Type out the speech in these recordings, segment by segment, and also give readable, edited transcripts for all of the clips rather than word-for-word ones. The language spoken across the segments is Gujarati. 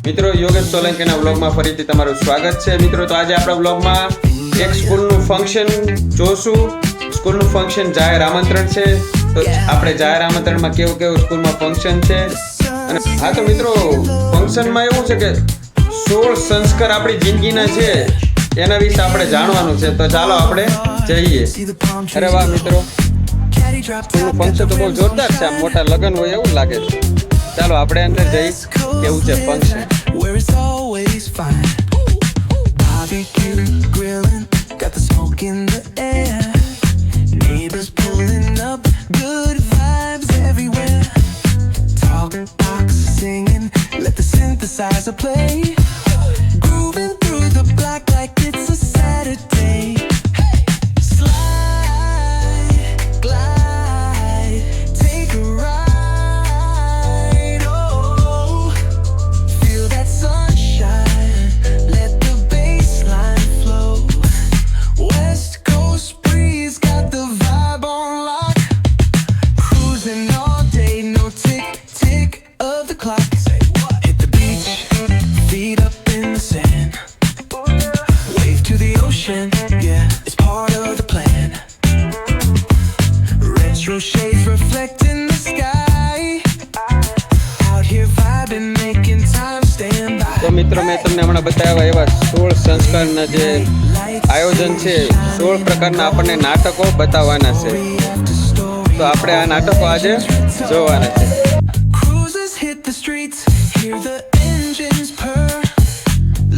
મિત્રો યોગેશ સોલંકીના વ્લોગમાં ફરીથી તમારું સ્વાગત છે મિત્રો. તો આજે આપણા વ્લોગમાં એક સ્કૂલનું ફંક્શન જોશું. સ્કૂલનું ફંક્શન જાહેર આમંત્રણ છે. તો આપણે જાહેર આમંત્રણમાં કેવું કેવું સ્કૂલમાં ફંક્શન છે. અને હા તો મિત્રો ફંક્શનમાં એવું છે કે 16 સંસ્કાર આપણી જિંદગીના છે એના વિશે આપણે જાણવાનું છે. તો ચાલો આપણે જઈએ. અરે વાહ મિત્રો, સ્કૂલનું ફંક્શન તો બહુ જોરદાર છે. આમ મોટા લગ્ન હોય એવું લાગે છે. ચાલો આપણે અંદર જઈ કેવું છે function. Synthesizer play, grooving through the black like it's a Saturday. Slide, glide, take a ride. Oh, feel that sunshine, let the bass line flow. West Coast breeze got the vibe on lock. Cruising all day, no tick tick of the clock. Feet up in the sand, wave to the ocean, yeah, it's part of the plan. Retro shades reflecting the sky, out here vibing, making time stand by. તો મિત્રો મેં તમને હમણાં બતાવ્યા એવા 16 સંસ્કારના જે આયોજન છે, 16 પ્રકારના આપણને નાટકો બતાવવાના છે. તો આપણે આ નાટકો આજે જોવાના છે. Cruisers hit the streets, hear the engines purr,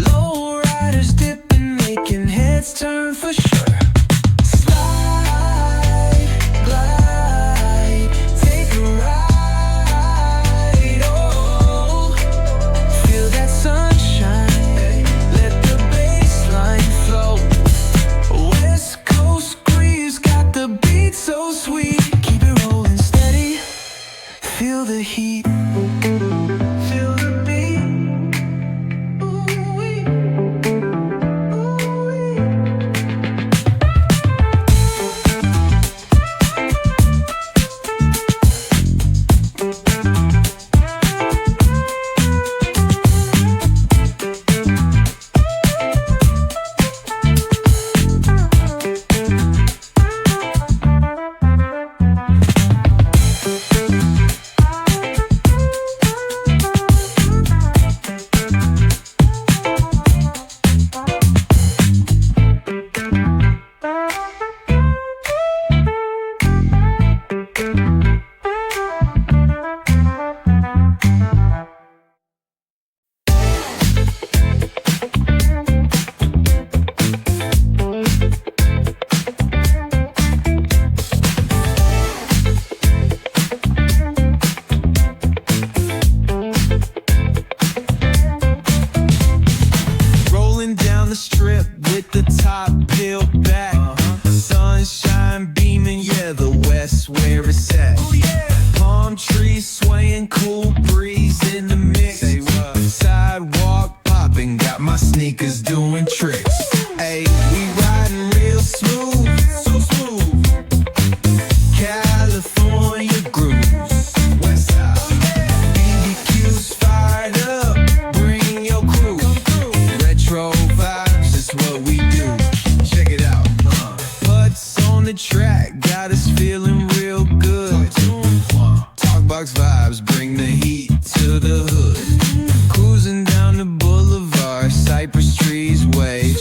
low riders dipping, making heads turn for sure. Slide, glide, take a ride. Oh, feel that sunshine, let the bass line flow. West Coast breeze got the beat so sweet. Keep it rolling steady, feel the heat. Strip with the top peeled back, sunshine beaming, yeah, the west where it's at. Palm trees swaying, cool breeze in the mix. Sidewalk popping, got my sneakers doing tricks. Hey, we riding real smooth, so smooth. California grooves, west side. BBQ's fired up, bring your crew. Retro vibes is what we do. Check it out. Butts on the track got us feeling real good. Talkbox vibes bring the heat to the hood. Cruising down the boulevard, cypress trees wave.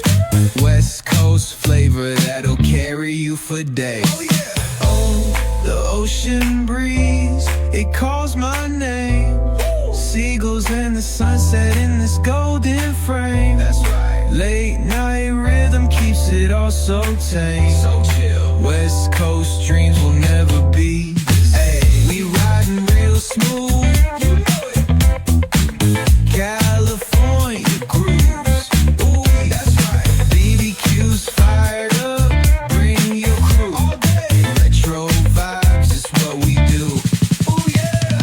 West Coast flavor that'll carry you for days. Oh, the ocean breeze, it calls my name. Seagulls and the sunset in this golden frame. That's right. Late night rhythm keeps it all so tame. So chill. West Coast dreams will never be. Hey, we riding real smooth. You know it. California grooves. Ooh, that's right. BBQ's fired up. Bring your crew. All day. Retro vibes is what we do. Ooh yeah.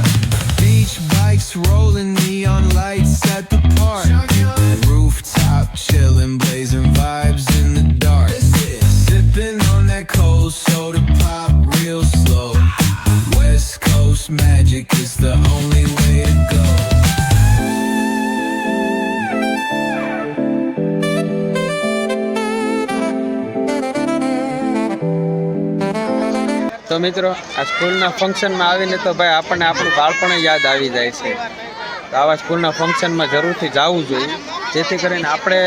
Beach bikes rolling, neon lights at the park. Rooftop chilling, blazing vibes in the dark. Sipping on that cold soda pop real slow. West Coast magic is the only મિત્રો આ સ્કૂલના ફંક્શનમાં આવીને તો ભાઈ આપણને આપણું બાળપણ યાદ આવી જાય છે. તો આવા સ્કૂલના ફંક્શનમાં જરૂરથી જવું જોઈએ, જેથી કરીને આપણે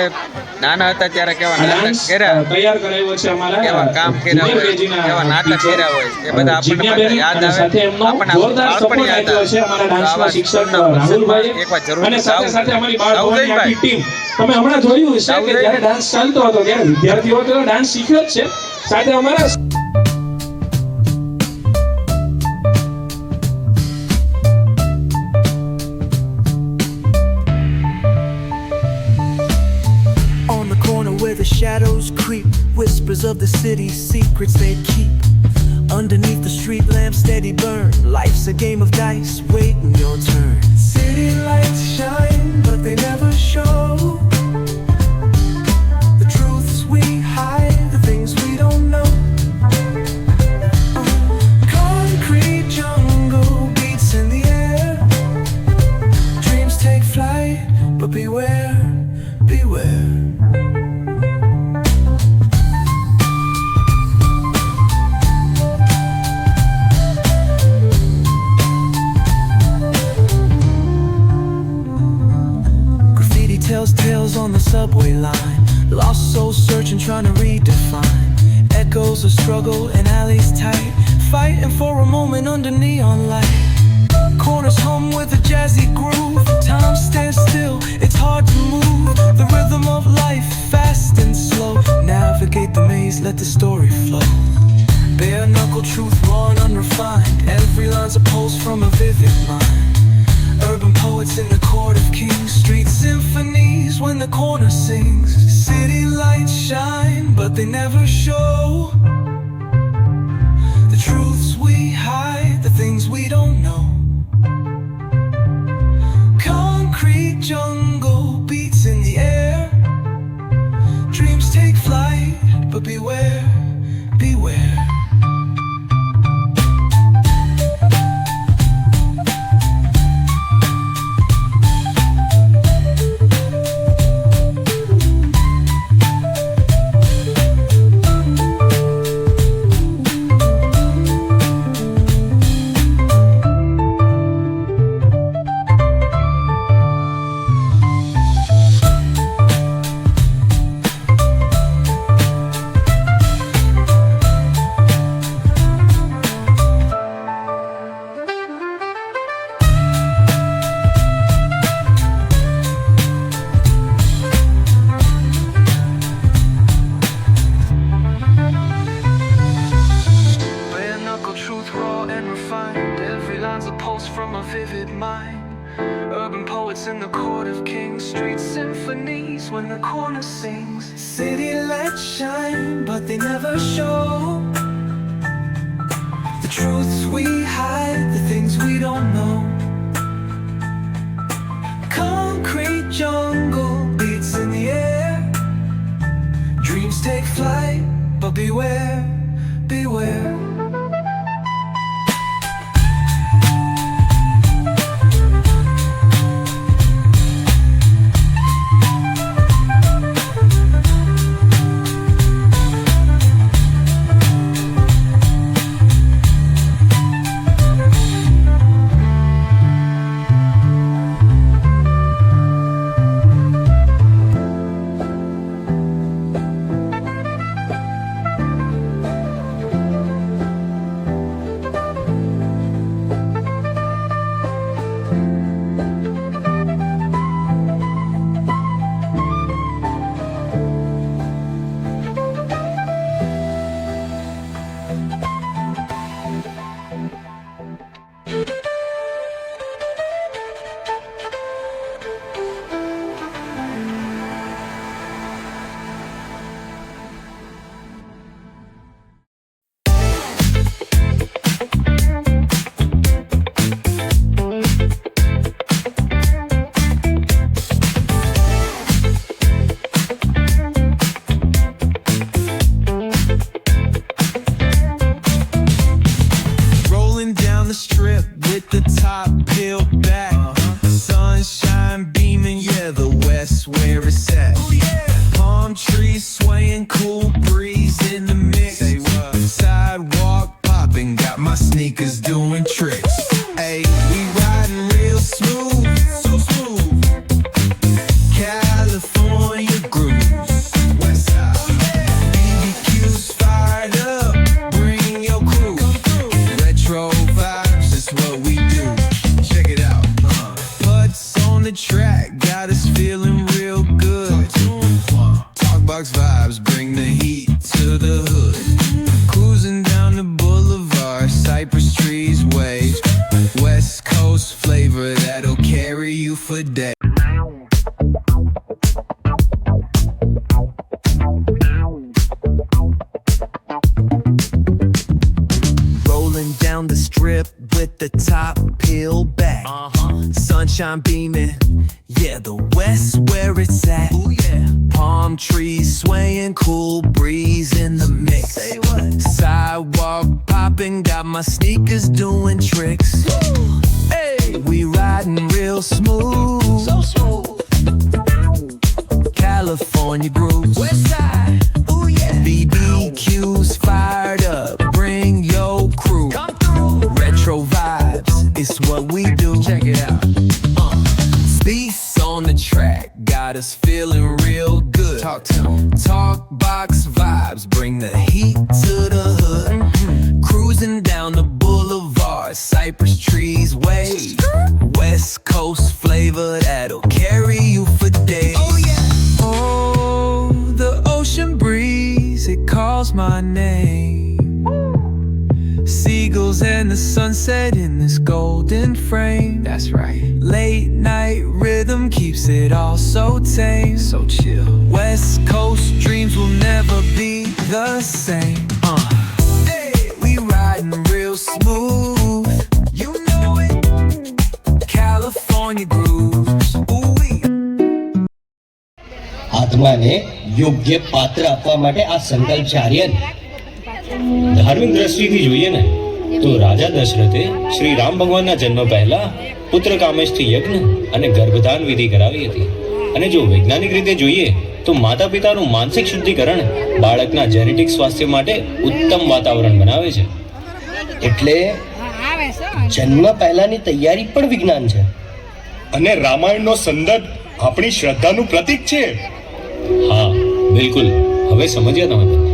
નાના હતા ત્યારે કેવા નાટક કર્યા, તૈયાર કરાવ્યો છે અમારા કેવા કામ કર્યા હોય, કેવા નાટક કર્યા હોય, એ બધા આપણને પાછા યાદ આવે, આપણને આપણું બાળપણ યાદ આવે. તો આવા સ્કૂલના ફંક્શનમાં એકવાર જરૂરથી સાથે સાથે અમારી બાળકોની ભાઈ. આખી ટીમ તમે હમણાં જોયું હશે કે જ્યારે ડાન્સ ચાલતો હતો ત્યારે વિદ્યાર્થીઓ તો ડાન્સ શીખ્યો જ છે, સાથે અમારા On the corner where the shadows creep, whispers of the city's secrets they keep. Underneath the street lamp steady burn, life's a game of dice, waiting your turn. City lights shine, but they never show the truths we hide, the things we don't know. Concrete jungle beats in the air, dreams take flight, but beware, beware. Graffiti tells tales on the subway line, lost souls searching, trying to redefine. Echoes of struggle in alleys tight, fighting for a moment under neon light. Corners hum with a jazzy groove, time stands still, it's hard to move. The rhythm of life, fast and slow, navigate the maze, let the story flow. Bare knuckle truth, raw and unrefined, every line's a pulse from a vivid mind. Urban poets in the court of kings, street symphonies when the corner sings. City lights shine, but they never show the truths we hide, the things we don't know. Concrete jungle beats in the air, dreams take flight, but beware, beware. Bare knuckle truth, raw and refined, every line's a pulse from a vivid mind. Urban poets in the court of kings, street symphonies when the corner sings. City lights shine, but they never show the truths we hide, the things we don't know. Concrete jungle beats in the air, dreams take flight, but beware, beware. swaying, cool breeze in the mix. Sidewalk popping, got track got us feeling real good. Talkbox vibes bring the heat to the hood. Cruising down the boulevard, cypress trees wave. West Coast flavor that'll carry you for days. Rolling down the strip with the top peeled back. Sunshine beaming, yeah, the West where it's at. Ooh, yeah. Palm trees swaying, cool breeze in the mix. Say what? Sidewalk popping, got my sneakers doing tricks. Woo. Hey, we riding real smooth, so smooth. California grooves, West Side, ooh yeah. BBQs fired up, bring your crew. Come through. Retro vibes, it's what we do. Check it out. Beats on the track, got us feeling real good. Talk to 'em. Talkbox vibes, bring the heat to the hood. Cruising down the boulevard, cypress trees wave. West Coast flavor that'll carry you for days. Oh yeah. Oh, the ocean breeze, it calls my name. Seagulls and the sunset in this golden frame. That's right. Late night rhythm keeps it all so tame. So chill. West Coast dreams will never be the same. Hey, we riding real smooth. You know it. California grooves. Ooh-wee. આત્માને યોગ્ય પાત્ર આપવા માટે આ સંકલ્પ જારી. ધાર્મિક દ્રષ્ટિથી જોઈએ ને તો રાજા દશરથે શ્રી રામ ભગવાનના જન્મ પહેલા પુત્ર કામેશથી યજ્ઞ અને ગર્ભધાન વિધિ કરાવી હતી. અને જો વૈજ્ઞાનિક રીતે જોઈએ તો માતા પિતાનું માનસિક શુદ્ધિકરણ બાળકના જેનેટિક સ્વાસ્થ્ય માટે ઉત્તમ વાતાવરણ બનાવે છે. એટલે જન્મ પહેલાની તૈયારી પણ વિજ્ઞાન છે. અને રામાયણનો સંદર્ભ આપણી શ્રદ્ધાનું પ્રતીક છે. હા, બિલકુલ. હવે સમજ્યા તમે બંને.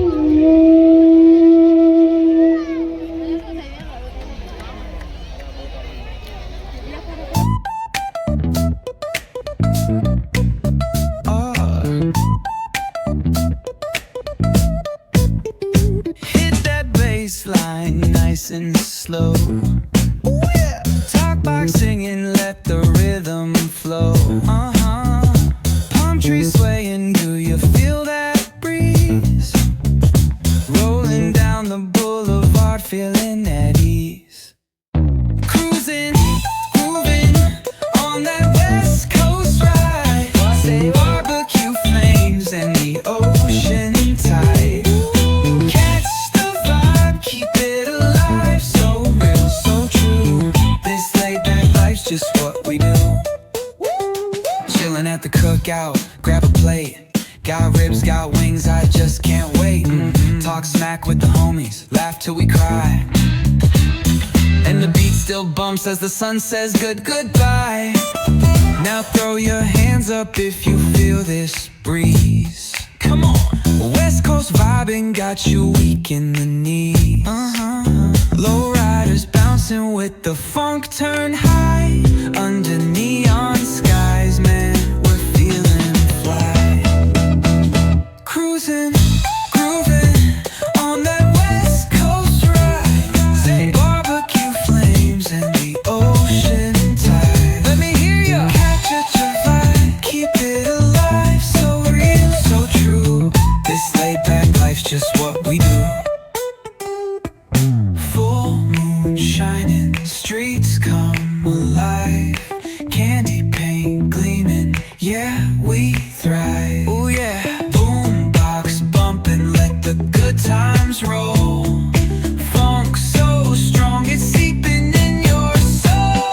Hit that bass line nice and slow. Ooh, yeah. Talkbox singing, let the rhythm flow. Palm trees swaying, do you feel that breeze? Rolling down the boulevard, feeling at ease. Cruising, grooving on that West Coast ride. Say barbecue flames and the ocean tide. Catch the vibe, keep it alive. So real, so true. This laid back life's just what we do. Chilling at the cookout, grab a plate. Got ribs, got wings, I just can't wait. Talk smack with the homies, laugh till we cry. And the beat still bumps as the sun says goodbye. Now throw your hands up if you feel this breeze. Come on. West Coast vibing got you weak in the knees. Low riders bouncing with the funk turn high. Under neon skies, man, we're feeling fly. Cruising, grooving on that West Coast ride. Say barbecue flames and the ocean tide. Let me hear ya. Catch a vibe, keep it alive. So real, so true. This laid back life's just what we do. Full moon shining, streets come alive. Candy paint gleaming, yeah, we thrive. Ooh yeah. Boombox bumping, let the good times roll. Funk so strong, it's seeping in your soul.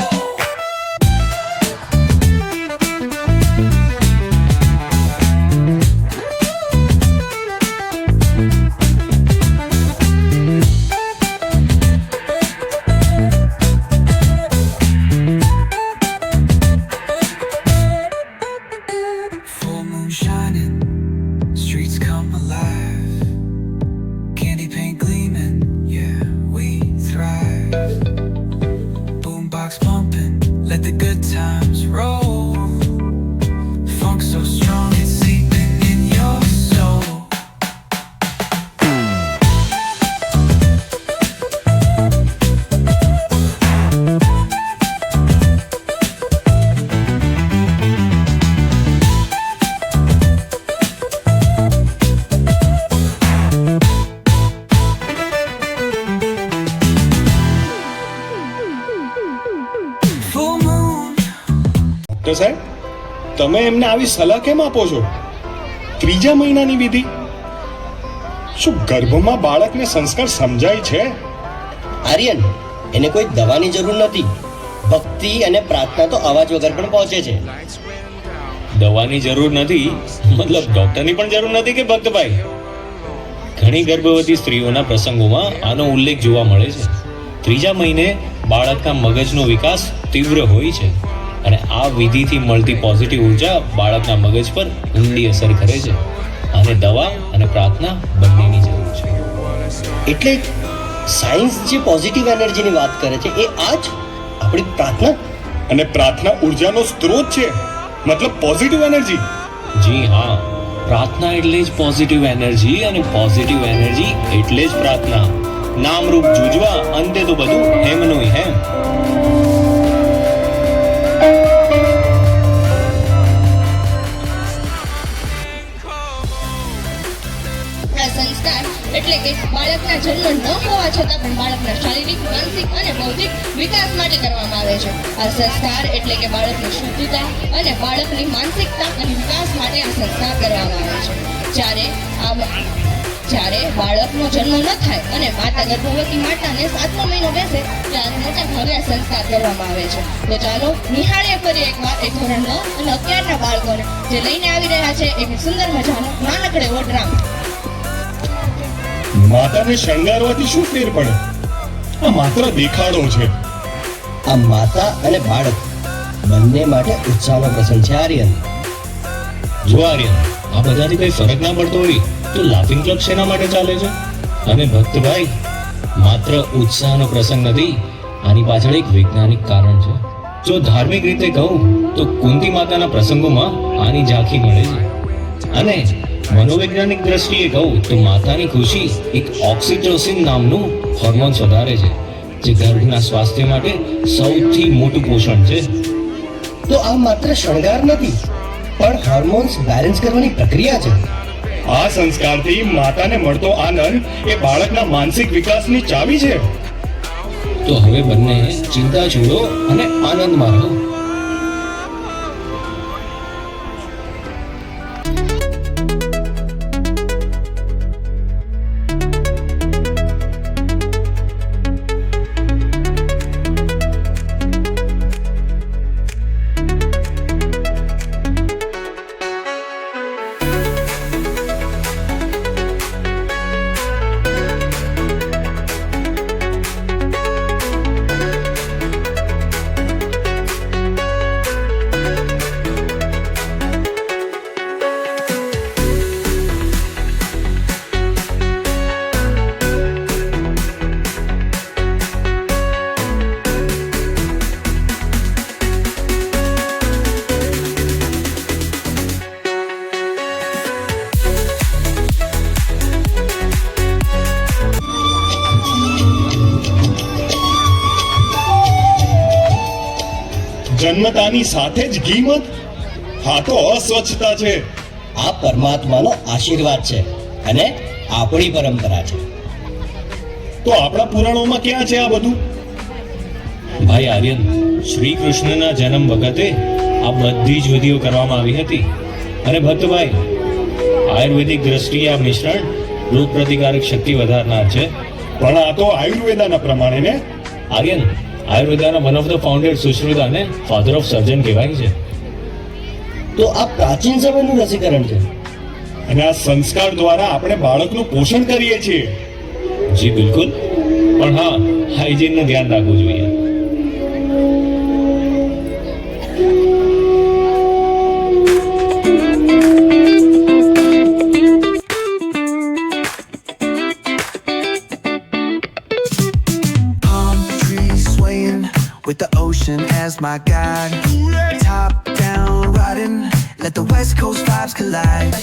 Full moon તમે એમને આવી સલાહ કેમ આપો છો? ત્રીજા મહિનાની વિધિ? શું ગર્ભમાં બાળકને સંસ્કાર સમજાય છે? આર્યન, એને કોઈ દવાની જરૂર નથી. ભક્તિ અને પ્રાર્થના તો અવાજ વગર પણ પહોંચે છે. દવાની જરૂર નથી મતલબ ડોક્ટરની પણ જરૂર નથી કે ભક્તભાઈ? ઘણી ગર્ભવતી સ્ત્રીઓના પ્રસંગોમાં આનો ઉલ્લેખ જોવા મળે છે. ત્રીજા મહિને બાળકના મગજનો વિકાસ તીવ્ર હોય છે અને આ વિધિથી મળતી પોઝિટિવ ઉર્જા બાળકના મગજ પર ઊંડી અસર કરે છે. અને દવા અને પ્રાર્થના બંનેની જરૂર છે. એટલે સાયન્સ જે પોઝિટિવ એનર્જીની વાત કરે છે એ આ જ આપણી પ્રાર્થના. અને પ્રાર્થના ઉર્જાનો સ્ત્રોત છે, મતલબ પોઝિટિવ એનર્જી. જી હા, પ્રાર્થના એટલે જ પોઝિટિવ એનર્જી અને પોઝિટિવ એનર્જી એટલે જ પ્રાર્થના. નામરૂપ જુજવા, અંતે તો બધું હેમનું હેમ. આ સંસ્કાર એટલે કે બાળકના જન્મ ન હોવા છતાં પણ બાળકના શારીરિક, માનસિક અને બૌદ્ધિક વિકાસ માટે કરવામાં આવે છે. આ સંસ્કાર એટલે કે બાળકની શુદ્ધતા અને બાળકની માનસિકતા અને વિકાસ માટે આ સંસ્કાર કરવામાં આવે છે. જ્યારે બાળકનો જન્મ ન થાય અને માતા ગર્ભવતી માતાને 7મો મહિનો બેસે ત્યારે મોટા ભાગે આ સંસ્કાર કરવામાં આવે છે. તો ચાલો નિહાળીએ ફરી એકવાર એક ધોરણ 9 અને 11ના બાળકોને જે લઈને આવી રહ્યા છે એક સુંદર મજાનો નાનકડો એવો ડ્રામા. માતાને શણગારવાથી શું ફેર પડે? આ માત્ર દેખાડો છે. આ માતા અને બાળક બંને માટે ઉત્સાહનો પ્રસંગ છે. આર્યન, જો આર્યન, આ બધાથી કઈ ફરક ના પડતો હોય તો લાફિંગ ક્લબ શેના માટે ચાલે છે? અને ભક્તભાઈ, માત્ર ઉત્સાહનો પ્રસંગ નથી, આની પાછળ એક વૈજ્ઞાનિક કારણ છે. જો ધાર્મિક રીતે કહું તો કુંતી માતાના પ્રસંગોમાં આની ઝાંખી મળે છે. અને મનોવૈજ્ઞાનિક દ્રષ્ટિએ કહું તો માતાની ખુશી એક ઓક્સિટોસિન નામનું હોર્મોન્સ વધારે છે, જે ગર્ભના સ્વાસ્થ્ય માટે સૌથી મોટું પોષણ છે. તો આ માત્ર શણગાર નથી પણ હોર્મોન્સ બેલેન્સ કરવાની પ્રક્રિયા છે. આ સંસ્કારથી માતાને મળતો આનંદ એ બાળકના માનસિક વિકાસની ચાવી છે. તો હવે બંને ચિંતા છોડો અને આનંદમાં રહો. જન્મતાની સાથે જ ગીમત? હા, તો અસ્વચ્છતા છે. આ પરમાત્માનો આશીર્વાદ છે અને આપણી પરંપરા છે. તો આપણા પુરાણોમાં ક્યાં છે આ બધું? ભાઈ આર્યન, શ્રી કૃષ્ણના જન્મ વખતે આ બધી જ વિધિઓ કરવામાં આવી હતી. અને ભક્તભાઈ, આયુર્વેદિક દ્રષ્ટિએ આ મિશ્રણ રોગ પ્રતિકારક શક્તિ વધારનાર છે. પણ આ તો આયુર્વેદાના પ્રમાણે ને. આર્યન, આયુર્વેદાના વન ઓફ ધ ફાઉન્ડર સુશ્રુતાને ફાધર ઓફ સર્જન કહેવાય છે. તો આ પ્રાચીન સમયનું રસીકરણ છે. અને આ સંસ્કાર દ્વારા આપણે બાળકનું પોષણ કરીએ છીએ. જી બિલકુલ, પણ હા, હાઇજીનનું ધ્યાન રાખવું જોઈએ. Palm trees swaying with the ocean as my guide. Top down riding, let the west coast vibes collide.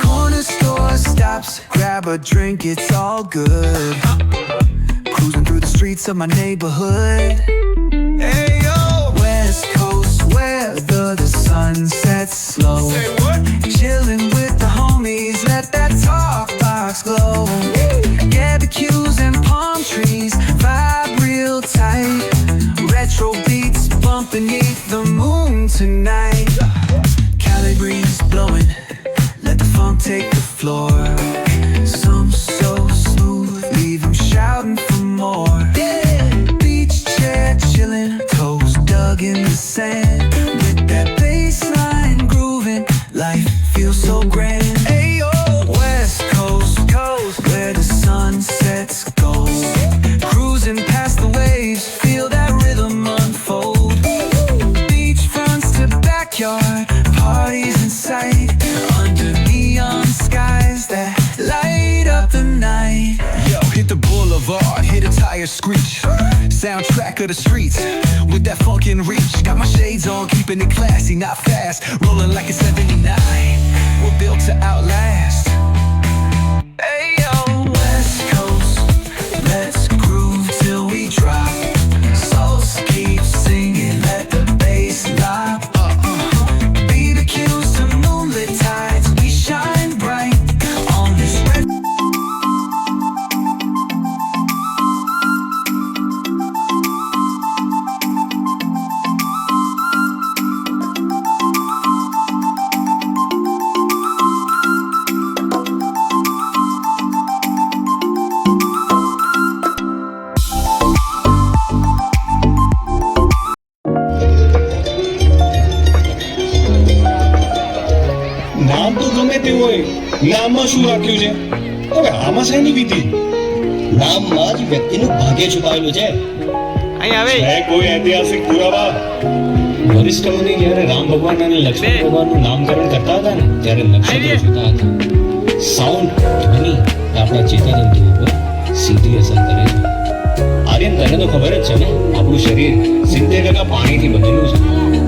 Corner store stops, grab a drink, it's all good. Cruising through the streets of my neighborhood. Hey yo, west coast weather, the sun sets slow. Say what? Chilling with the homies, let that talk box glow. Barbecues and palm trees, vibe real tight. Retro beats bump beneath the moon tonight. floor. Some so smooth, leave them shouting for more. Beach chair chilling, toes dug in the sand. With that bass line grooving, life feels so grand. Ayo, West Coast, where the sun sets gold. Cruising past the waves, feel that rhythm unfold. Beachfronts to backyard, parties in sight. Under neon skies that light up the night. Yo, hit the boulevard, hit a tire screech. Soundtrack of the streets with that funkin' reach. Got my shades on, keeping it classy, not fast. Rolling like it's 79. We're built to outlast. Ayo, West Coast, let's groove till we drop. Souls keep singing, let the bass lop. BBQs to moonlit tides, we shine bright on this red. નામ તો ગમે તે હોય, નામમાં શું રાખ્યું છે? હવે આમાં શેની વિધિ? નામમાં જ વ્યક્તિનું ભાગ્ય છુપાયેલું છે. અહીં આવે છે કોઈ ઐતિહાસિક પુરાવા? વરિષ્ઠોને જ્યારે રામ ભગવાન અને લક્ષ્મણ ભગવાનનું નામકરણ કરતા હતા ને ત્યારે નક્ષત્રો જોતા હતા. સાઉન્ડ ધ્વનિ આપણા ચેતાતંતુ ઉપર સીધી અસર કરે છે. આર્યન, તને તો ખબર જ છે ને, આપણું શરીર 70% પાણીથી બનેલું છે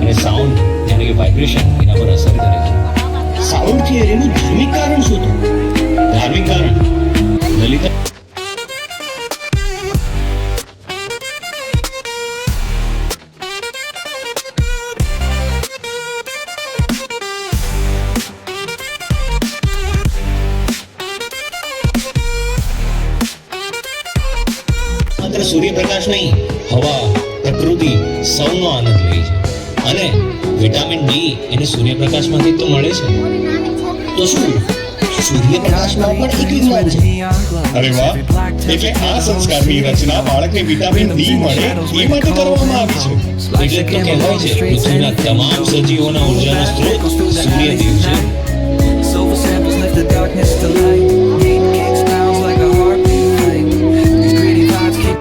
અને સાઉન્ડ એટલે કે વાઇબ્રેશન એના પર અસર કરે છે. સાઉન્ડ થિયરીનું ધાર્મિક કારણ શું હતું? ધાર્મિક કારણ લલિતા માત્ર સૂર્યપ્રકાશ નહીં, હવા, પ્રકૃતિ સૌનો આનંદ લે છે અને વિટામિન ડી એને સૂર્યપ્રકાશમાંથી જ તો મળે છે. તો શું સૂર્યપ્રકાશમાં પણ એક વિજ્ઞાન છે? અરે વાહ, એટલે આ સંસ્કારની રચના બાળકને વિટામિન ડી મળે એ માટે કરવામાં આવી છે. એટલે જ તો કહેવાય છે પૃથ્વીના તમામ સજીવોના ઉર્જાનો સ્ત્રોત સૂર્યદેવ છે. Silver samples lift the darkness to light. Beat kicks bounce like a heartbeat flame. These greedy vibes keep.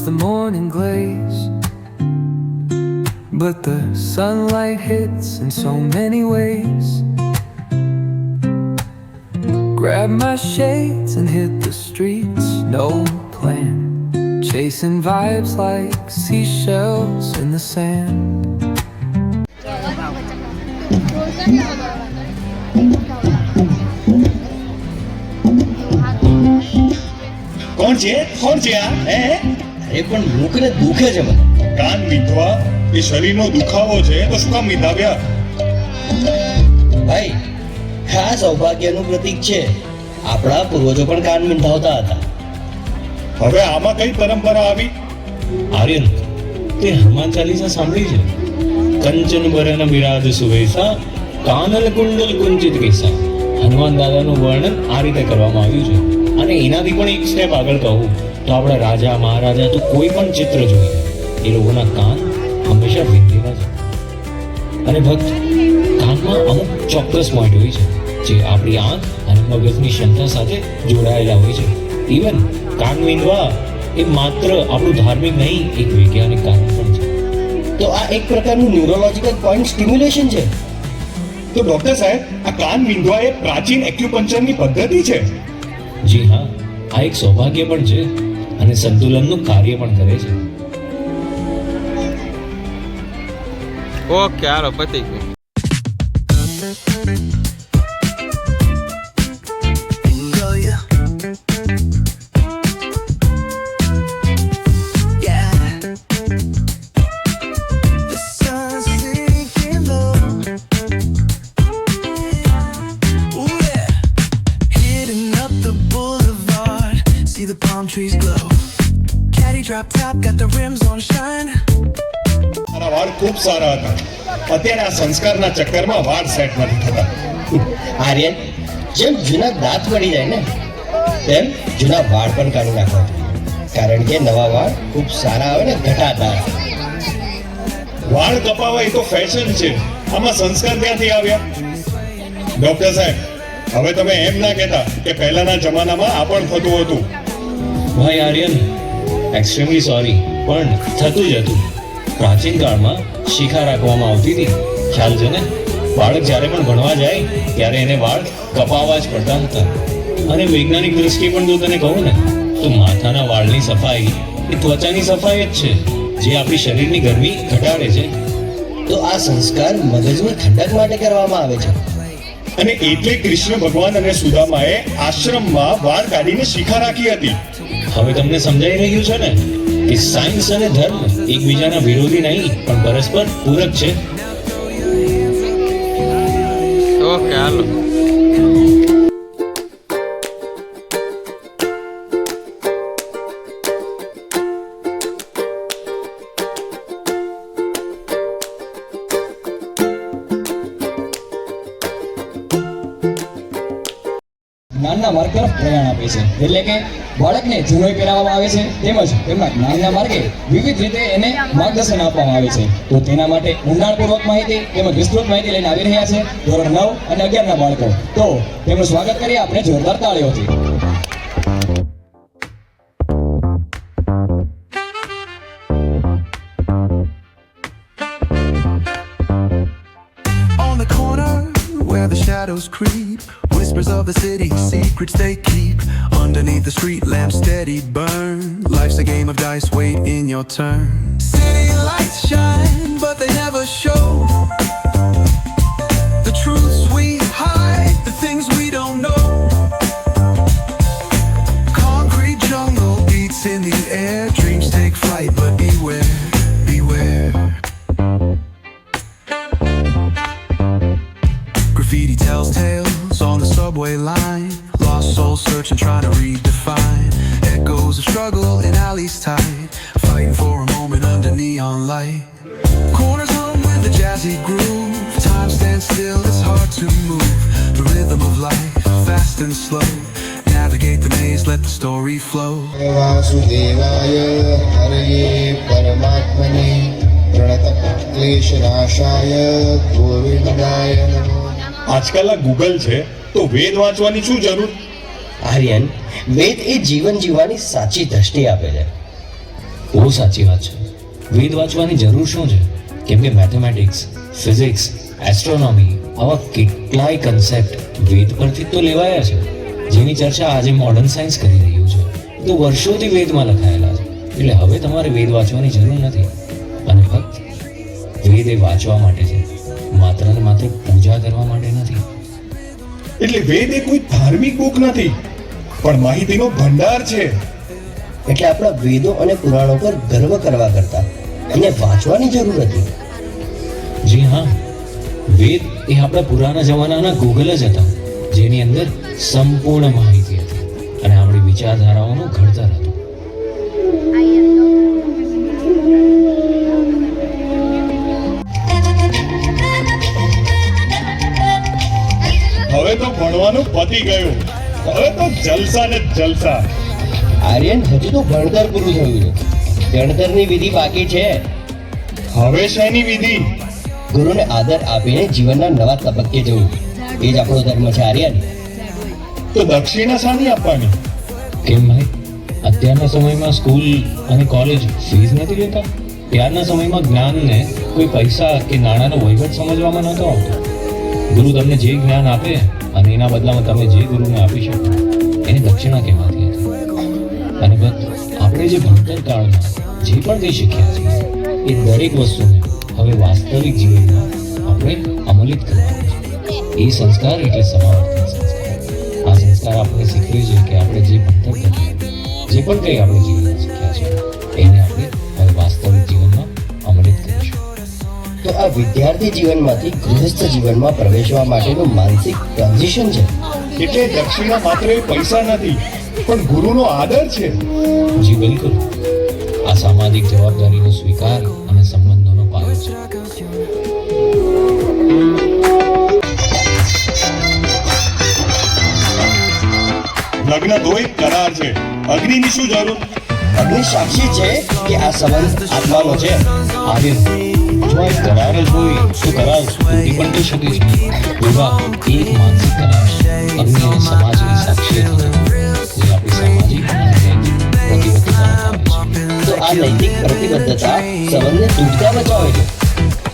the morning glaze. But the sunlight hits in so many ways. Grab my shades and hit the streets, no plan. Chasing vibes like seashells in the sand. કોણ છે આ હે અરે પણ મુખને દુખે છે મને. કાન વીંધવા એ શરીરનો દુખાવો છે તો શું કામ વીંધાવ્યા? ભાઈ આ સૌભાગ્યનું પ્રતીક છે. આપણા પૂર્વજો પણ કાન મીંધાવતા હતા. હવે આમાં કઈ પરંપરા આવી? આર્યન, તે હનુમાન ચાલીસા સાંભળી છે? કંચન બરન બિરાજ સુવેશા, કાનલ કુંડલ કુંચિત કેસા. હનુમાન દાદાનું વર્ણન આ રીતે કરવામાં આવ્યું છે. અને એનાથી પણ એક સ્ટેપ આગળ કહું તો આપણા રાજા મહારાજા તો કોઈ પણ ચિત્ર જોઈએ એ લોકોના કાન હંમેશા વિંધેલા છે. અને ભક્ત, કાનમાં અમુક ચોક્કસ પોઈન્ટ હોય છે જે આપણી આંખ અને મગજની ક્ષમતા સાથે જોડાયેલા હોય છે. ઇવન કાન વિંધવા એ માત્ર આપણું ધાર્મિક નહીં, એક વૈજ્ઞાનિક કારણ પણ છે. તો આ એક પ્રકારનું ન્યુરોલોજીકલ પોઈન્ટ સ્ટિમ્યુલેશન છે. તો ડોક્ટર સાહેબ, આ કાન વીંધવા એ પ્રાચીન એક્યુપંક્ચરની પદ્ધતિ છે. જી હા, આ એક સૌભાગ્ય પણ છે અને સંતુલનનું કાર્ય પણ કરે છે. ઓકે, હાલો પતી ગયું. Trees glow. Caddy drop top, got the rims on shine. મારા વાળ ખૂબ સારા હતા. અત્યારે આ સંસ્કારના ચક્કરમાં વાળ સેટ નથી થતા. આર્યન, જેમ જૂના દાંત પડી જાય ને તેમ જૂના વાળ પણ કાઢી નાખવા જોઈએ. કારણ કે નવા વાળ ખૂબ સારા આવે ને ઘટાદાર. વાળ કપાવા એ તો ફેશન છે. આમાં સંસ્કાર ક્યાંથી આવ્યા? ડોક્ટર સાહેબ, હવે તમે એમ ના કહેતા કે પહેલાના જમાનામાં આ પણ થતું હતું. ભાઈ આર્યન, એક્સ્ટ્રીમલી સોરી, પણ થતું જ હતું. પ્રાચીન કાળમાં શિખા રાખવામાં આવતી હતી, ખ્યાલ છે ને? બાળક જ્યારે પણ ભણવા જાય ત્યારે એને વાળ કપાવવા જ પડતા હતા. અને વૈજ્ઞાનિક દ્રષ્ટિએ પણ જો તને કહું ને તો માથાના વાળની સફાઈ એ ત્વચાની સફાઈ જ છે, જે આપણી શરીરની ગરમી ઘટાડે છે. તો આ સંસ્કાર મગજની ઠંડક માટે કરવામાં આવે છે. અને એટલે કૃષ્ણ ભગવાન અને સુદામાએ આશ્રમમાં વાળ કાઢીને શિખા રાખી હતી. હવે તમને સમજાઈ રહ્યું છે ને કે સાયન્સ અને ધર્મ એકબીજાના વિરોધી નહીં પણ પરસ્પર પૂરક છે. ઓકે, હાલો. જ્ઞાનના માર્ગ તરફ પ્રયાણ આપે છે. એટલે કે બાળકને જૂનોય પહેરાવવામાં આવે છે તેમજ તેમના જ્ઞાનના માર્ગે વિવિધ રીતે એને માર્ગદર્શન આપવામાં આવે છે. તો તેના માટે ઊંડાણપૂર્વક માહિતી તેમજ વિસ્તૃત માહિતી લઈને આવી રહ્યા છે ધોરણ 9 અને 11 ના બાળકો. તો તેમનું સ્વાગત કરીએ આપણે જોરદાર તાળીઓથી. On the corner where the shadows creep, whispers of the city, secrets they keep. Underneath the street lamp steady burn. Life's a game of dice, wait in your turn. City lights shine, but they never show the truths we hide, the things we don't know. Concrete jungle beats in the air, dreams take flight, but beware, beware. Graffiti tells tales on the subway line. Lost souls searching, trying to redefine. Echoes of struggle in alleys tight, fighting for a moment under neon light. Corners hum with the jazzy groove. Time stands still, it's hard to move. The rhythm of life, fast and slow. Navigate the maze, let the story flow. वासुदेवाय हरये परमात्मने प्रणतक्लेशनाशाय गोविन्दाय नमः। આજકાલ આ ગૂગલ છે તો વેદ વાંચવાની શું જરૂર? આર્યન, વેદ એ જીવન જીવવાની સાચી દ્રષ્ટિ આપે છે. બહુ સાચી વાત છે. વેદ વાંચવાની જરૂર શું છે? કેમ કે મેથેમેટિક્સ, ફિઝિક્સ, એસ્ટ્રોનોમી આવા કેટલાય કન્સેપ્ટ વેદ પરથી તો લેવાયા છે, જેની ચર્ચા આજે મોડર્ન સાયન્સ કરી રહ્યું છે. તો વર્ષોથી વેદમાં લખાયેલા છે. એટલે હવે તમારે વેદ વાંચવાની જરૂર નથી. અને ફક્ત વેદ એ વાંચવા માટે છે, માત્ર ને માત્ર પૂજા કરવા માટે નથી. એટલે વેદ એ કોઈ ધાર્મિક બુક નથી, પણ માહિતીનો ભંડાર છે. એટલે આપણા વેદો અને પુરાણો પર ગર્વ કરવા કરતા એને વાંચવાની જરૂર હતી. જી હા, વેદ એ આપણા પુરાના જમાનાના ગૂગલ જ હતા, જેની અંદર સંપૂર્ણ માહિતી હતી અને આપણી વિચારધારાઓનું ઘડતર હતું. હવે તો ભણવાનું પતી ગયું. હવે તો જલસા ને જલસા. આર્યન, હજુ તો ભણતર પૂરું થયું છે, ગણતરની વિધિ બાકી છે. હવે શેની વિધિ? ગુરુને આદર આપીને જીવનના નવા તબક્કે જવું, એ જ આપણો ધર્મ છે આર્યન. તો દક્ષિણા શાની આપવાની? કેમ ભાઈ, અત્યારના સમયમાં સ્કૂલ અને કોલેજ ફીસ નથી લેતા? ત્યારના સમયમાં જ્ઞાનને કોઈ પૈસા કે નાણાંનો વહીવટ સમજવામાં નહોતો આવતો. ગુરુ તમને જે જ્ઞાન આપે અને એના બદલામાં તમે જે ગુરુને આપી શકો, એની દક્ષિણા કહેવાતી હતી. અને બસ આપણે જે ભણતર કાળમાં જે પણ કંઈ શીખ્યા છીએ, એ દરેક વસ્તુને હવે વાસ્તવિક જીવનમાં આપણે અમલિત કરવાનું છે. એ સંસ્કાર એટલે સમાવર્તન સંસ્કાર. આ સંસ્કાર આપણે શીખવે છે કે આપણે જે ભણતર કરીએ, જે પણ કંઈ આપણે જીવનમાં શીખ્યા છે, એને આપણે હવે વાસ્તવિક જીવનમાં અમલિત કરીશું. તો આ વિદ્યાર્થી જીવનમાંથી ગૃહસ્થ જીવનમાં પ્રવેશવા માટેનું માનસિક ટ્રાન્ઝિશન છે. એટલે દક્ષિણા માત્ર એ પૈસા નથી, પણ ગુરુનો આદર છે. જી બિલકુલ, આ સામાજિક જવાબદારીનો સ્વીકાર અને સંબંધોનો પાયો છે. લગ્ન તો એક કરાર છે, અગ્નિની શું જરૂર? અગ્નિ સાક્ષી છે કે આ સંબંધ આત્માનો છે. આર્યન, જો એક કરાર જ હોય તો કરાર તૂટી પણ થઈ શકે છે. વિવાહ એ એક માનસિક કરાર છે. અગ્નિ અને સમાજની સાક્ષી છે, જે આપણી સામાજિક અને નૈતિક પ્રતિબદ્ધતા બતાવે છે. તો આ નૈતિક પ્રતિબદ્ધતા સંબંધને તૂટતા બચાવે છે.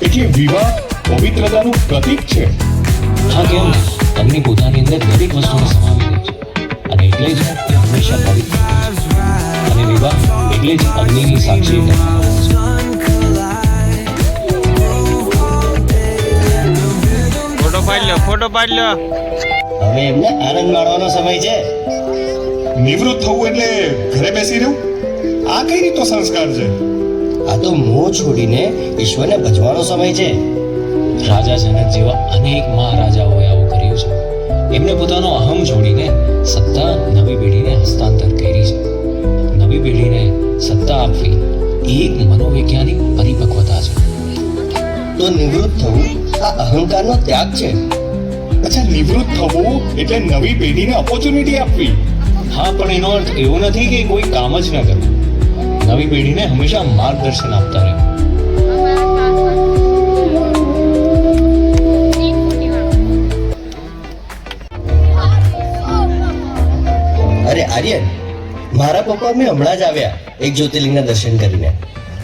એટલે વિવાહ પવિત્રતાનું પ્રતીક છે. હા, કેમ નહીં? અગ્નિ પોતાની અંદર દરેક વસ્તુને સમાવી દે છે, અને એટલે જ તે હંમેશા પવિત્ર હોય છે. અને વિવાહ એટલે જ અગ્નિની સાક્ષી કરવામાં આવે છે. ફોટો પાડી લો. હવે એમને આનંદ માણવાનો સમય છે. નિવૃત્ત થવું એટલે ઘરે બેસી રહેવું? આ કઈ રીતનો સંસ્કાર છે? આ તો મોહ છોડીને ઈશ્વરને ભજવાનો સમય છે. રાજા જનક જેવા અનેક મહારાજાઓએ આવું કર્યું છે. એમને પોતાનો અહમ છોડીને સત્તા નવી પેઢીને હસ્તાંતર કરી છે. નવી પેઢીને સત્તા આપવી એ એક મનોવૈજ્ઞાનિક પરિપક્વતા છે. તો નિવૃત્ત થવું આ અહંકારનો ત્યાગ છે. અચ્છા, નિવૃત્ત થવું એટલે નવી પેઢીને ઓપોર્ચ્યુનિટી આપવી. હા, પણ એનો અર્થ એવો નથી કે કોઈ કામ જ ન કરવું. નવી પેઢીને હંમેશા માર્ગદર્શન આપતા રહેવું. અરે આર્યન, મારા પપ્પા મેં હમણાં જ આવ્યા એક જ્યોતિર્લિંગના દર્શન કરીને,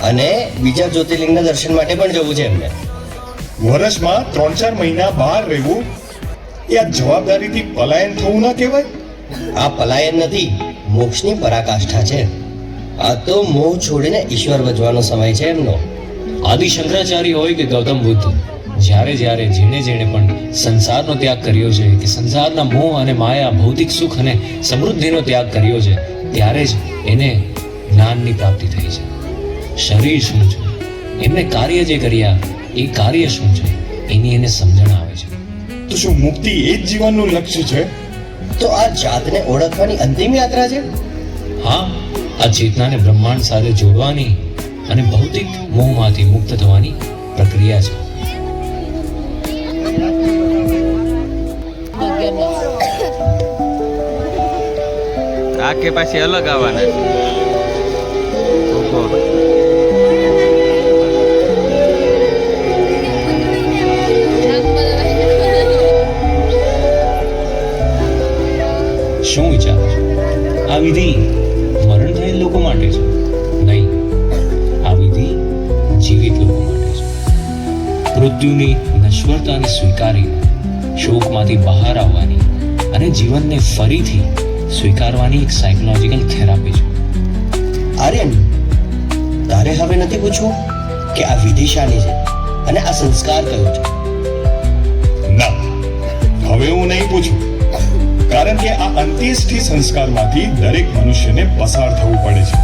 અને બીજા જ્યોતિર્લિંગના દર્શન માટે પણ જવું છે એમને. વર્ષમાં 3-4 મહિના બહાર રહેવું એ આ જવાબદારીથી પલાયન થવું ન કહેવાય? આ પલાયન નથી, મોક્ષની પરાકાષ્ઠા છે. આ તો મોહ છોડીને ઈશ્વર ભજવાનો સમય છે એમનો. આદિ શંકરાચાર્ય હોય કે ગૌતમ બુદ્ધ, જ્યારે જેણે પણ સંસારનો ત્યાગ કર્યો છે, કે સંસારના મોહ અને માયા, ભૌતિક સુખ અને સમૃદ્ધિનો ત્યાગ કર્યો છે, ત્યારે જ એને જ્ઞાનની પ્રાપ્તિ થઈ છે. શરીર શું છે, એમને કાર્ય જે કર્યા એ કાર્ય શું છે, એની એને સમજણ આવે છે. તો શું મુક્તિ એ જ જીવનનું લક્ષ્ય છે? તો આ જાતને ઓળખવાની અંતિમ યાત્રા છે. હા, આ ચેતનાને બ્રહ્માંડ સાથે જોડવાની અને ભૌતિક મોહમાંથી મુક્ત થવાની પ્રક્રિયા છે. આ કે પાછી અલગ આવવાના છે. શું વિચારો છો? આ વિધિ મરણ થયેલ લોકો માટે છે? નહીં, મૃત્યુની નશ્વરતાને સ્વીકારી શોકમાંથી બહાર આવવાની અને જીવનને ફરીથી સ્વીકારવાની એક સાયકોલોજીકલ થેરાપી છે. આર્યન, તારે હવે નથી પૂછવું કે આ વિધિ શાની છે અને આ સંસ્કાર કયો છે? ના, હવે હું નહીં પૂછું, કારણ કે આ અંત્યેષ્ટિ સંસ્કારમાંથી દરેક મનુષ્યને પસાર થવું પડે છે.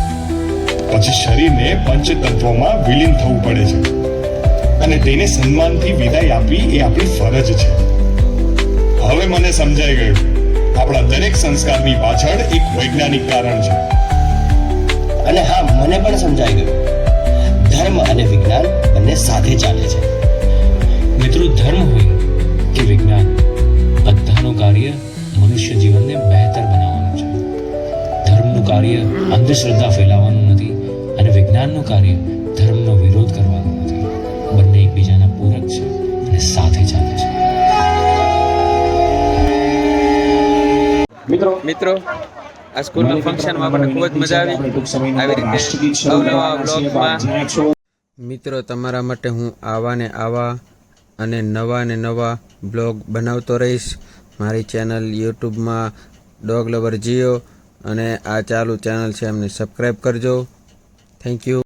પછી શરીરને પંચતત્વોમાં વિલીન થવું પડે છે અને તેને સન્માનથી વિદાય આપવી એ આપણી ફરજ છે. હવે મને સમજાઈ ગયું, આપણા દરેક સંસ્કારની પાછળ એક વૈજ્ઞાનિક કારણ છે. અને હા, મને પણ સમજાઈ ગયું, ધર્મ અને વિજ્ઞાન બંને સાથે ચાલે છે. મિત્રો, ધર્મ હોય કે વિજ્ઞાન, બધાનું કાર્ય મનુષ્ય જીવનને બહેતર બનાવવાનું છે. ધર્મનું કાર્ય અંધશ્રદ્ધા ફેલાવવાનું નથી અને વિજ્ઞાનનું કાર્ય ધર્મનો વિરોધ કરવાનો નથી. બંને એકબીજાના પૂરક છે અને સાથે ચાલે છે. મિત્રો, આ સ્કૂલના ફંક્શનમાં આપણને ખૂબ જ મજા આવી. આવી રીતે અવનવા બ્લોગમાં મિત્રો તમારા માટે હું આવા અને નવા બ્લોગ બનાવતો રહીશ. મારી ચેનલ યુટ્યુબમાં ડોગ લવર જીઓ અને આ ચાલુ ચેનલ છે એમને સબસ્ક્રાઈબ કરજો. Thank you.